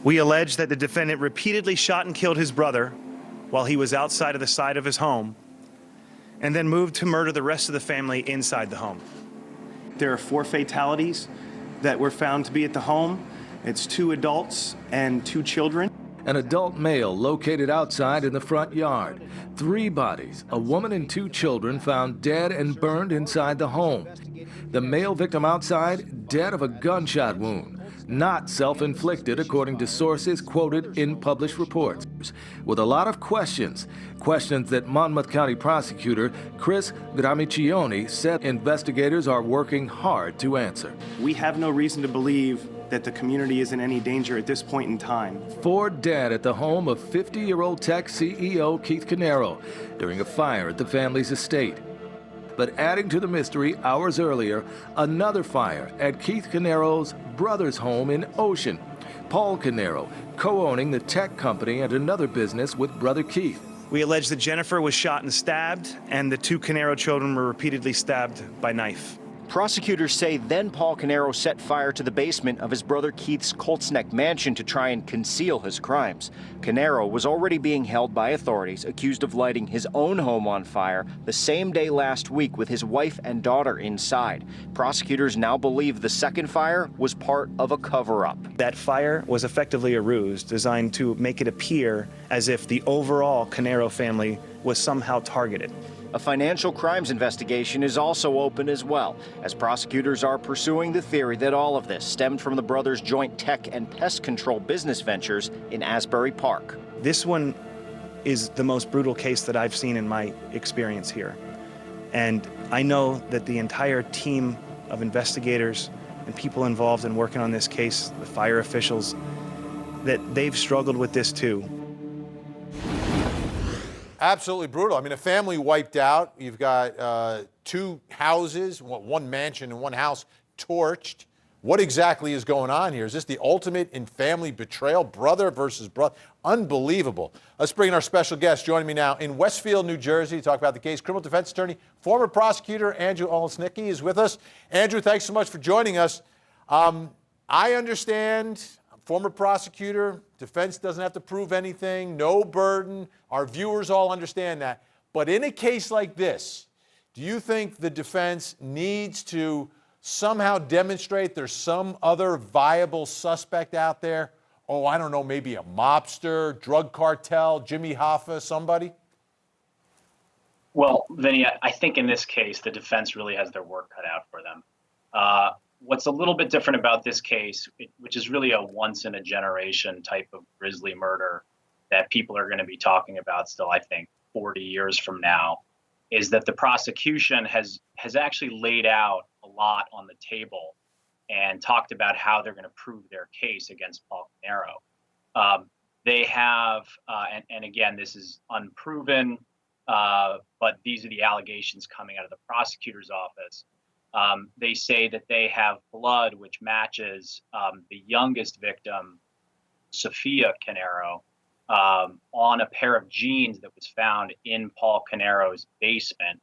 We allege that the defendant repeatedly shot and killed his brother while he was outside of the side of his home, and then moved to murder the rest of the family inside the home. There are 4 fatalities that were found to be at the home. It's 2 adults and 2 children. An adult male located outside in the front yard. 3 bodies, a woman and 2 children found dead and burned inside the home. The male victim outside, dead of a gunshot wound. Not self-inflicted, according to sources quoted in published reports, with a lot of questions that Monmouth County Prosecutor Chris Gramiccioni said investigators are working hard to answer. We have no reason to believe that the community is in any danger at this point in time. 4 dead at the home of 50-year-old tech CEO Keith Caneiro during a fire at the family's estate. But adding to the mystery, hours earlier, another fire at Keith Caneiro's brother's home in Ocean. Paul Caneiro, co-owning the tech company and another business with brother Keith. We allege that Jennifer was shot and stabbed, and the 2 Caneiro children were repeatedly stabbed by knife. Prosecutors say then Paul Caneiro set fire to the basement of his brother Keith's Colts Neck mansion to try and conceal his crimes. Caneiro was already being held by authorities, accused of lighting his own home on fire the same day last week with his wife and daughter inside. Prosecutors now believe the second fire was part of a cover-up. That fire was effectively a ruse designed to make it appear as if the overall Caneiro family was somehow targeted. A financial crimes investigation is also open as well, as prosecutors are pursuing the theory that all of this stemmed from the brothers' joint tech and pest control business ventures in Asbury Park. This one is the most brutal case that I've seen in my experience here. And I know that the entire team of investigators and people involved in working on this case, the fire officials, that they've struggled with this too. Absolutely brutal. I mean, a family wiped out. You've got 2 houses, 1 mansion and 1 house torched. What exactly is going on here? Is this the ultimate in family betrayal? Brother versus brother? Unbelievable. Let's bring in our special guest. Joining me now in Westfield, New Jersey to talk about the case. Criminal defense attorney, former prosecutor Andrew Olesnicki is with us. Andrew, thanks so much for joining us. I understand, former prosecutor, defense doesn't have to prove anything, no burden. Our viewers all understand that. But in a case like this, do you think the defense needs to somehow demonstrate there's some other viable suspect out there? Oh, I don't know, maybe a mobster, drug cartel, Jimmy Hoffa, somebody? Well, Vinny, I think in this case, the defense really has their work cut out for them. What's a little bit different about this case, which is really a once-in-a-generation type of grisly murder that people are going to be talking about still, I think, 40 years from now, is that the prosecution has actually laid out a lot on the table and talked about how they're going to prove their case against Paul Caneiro. They have, and again, this is unproven, but these are the allegations coming out of the prosecutor's office. They say that they have blood which matches the youngest victim, Sophia Caneiro, on a pair of jeans that was found in Paul Caneiro's basement,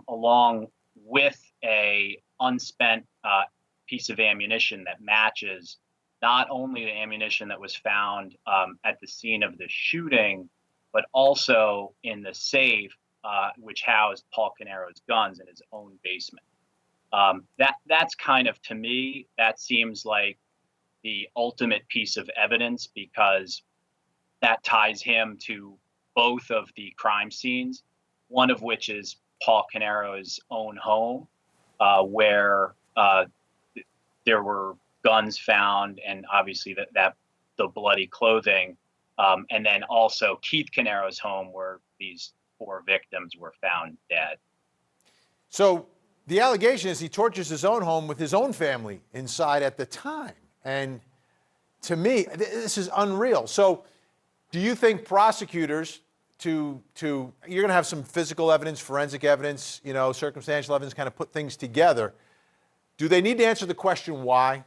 along with a unspent piece of ammunition that matches not only the ammunition that was found at the scene of the shooting, but also in the safe which housed Paul Caneiro's guns in his own basement. That's kind of, to me, that seems like the ultimate piece of evidence, because that ties him to both of the crime scenes, one of which is Paul Caneiro's own home, where there were guns found and obviously that the bloody clothing, and then also Keith Caneiro's home, where these 4 victims were found dead. So the allegation is he tortures his own home with his own family inside at the time. And to me, this is unreal. So do you think prosecutors you're going to have some physical evidence, forensic evidence, circumstantial evidence, kind of put things together. Do they need to answer the question why?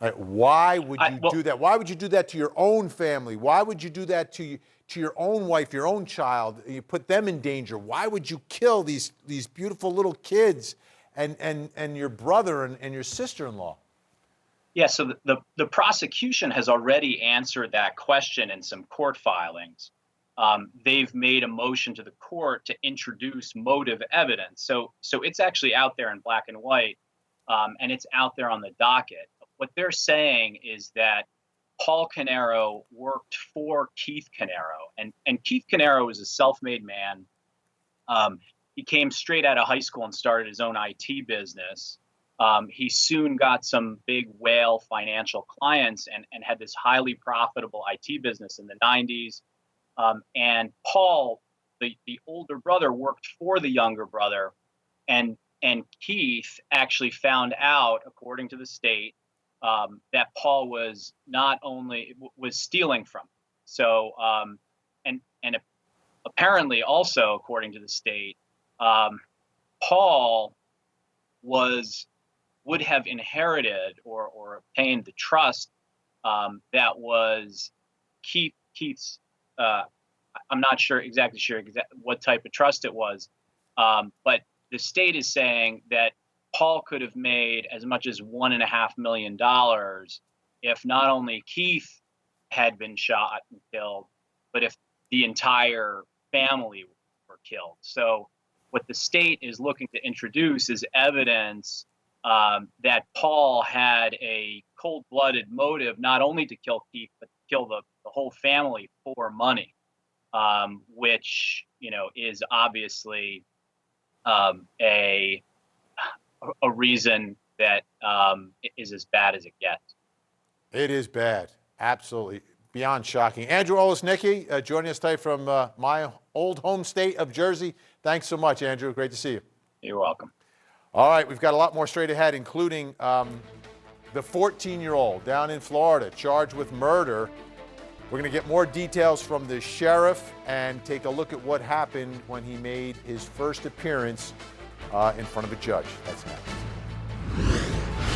Like, why would you do that? Why would you do that to your own family? Why would you do that to your own wife, your own child? You put them in danger. Why would you kill these beautiful little kids and your brother and your sister-in-law? Yeah, so the prosecution has already answered that question in some court filings. They've made a motion to the court to introduce motive evidence. So it's actually out there in black and white, and it's out there on the docket. What they're saying is that Paul Caneiro worked for Keith Caneiro, and Keith Caneiro is a self-made man. He came straight out of high school and started his own IT business. He soon got some big whale financial clients and had this highly profitable IT business in the 90s. And Paul, the older brother, worked for the younger brother, and Keith actually found out, according to the state, that Paul was not only was stealing from him. So and apparently also, according to the state, Paul would have inherited or obtained the trust that was Keith's. I'm not sure what type of trust it was, but the state is saying that Paul could have made as much as $1.5 million if not only Keith had been shot and killed, but if the entire family were killed. So what the state is looking to introduce is evidence that Paul had a cold-blooded motive not only to kill Keith, but to kill the whole family for money, which, is obviously a reason that is as bad as it gets. It is bad. Absolutely. Beyond shocking. Andrew Olesnicki joining us today from my old home state of Jersey. Thanks so much, Andrew. Great to see you. You're welcome. All right, we've got a lot more straight ahead, including the 14-year-old down in Florida charged with murder. We're going to get more details from the sheriff and take a look at what happened when he made his first appearance in front of a judge. That's next.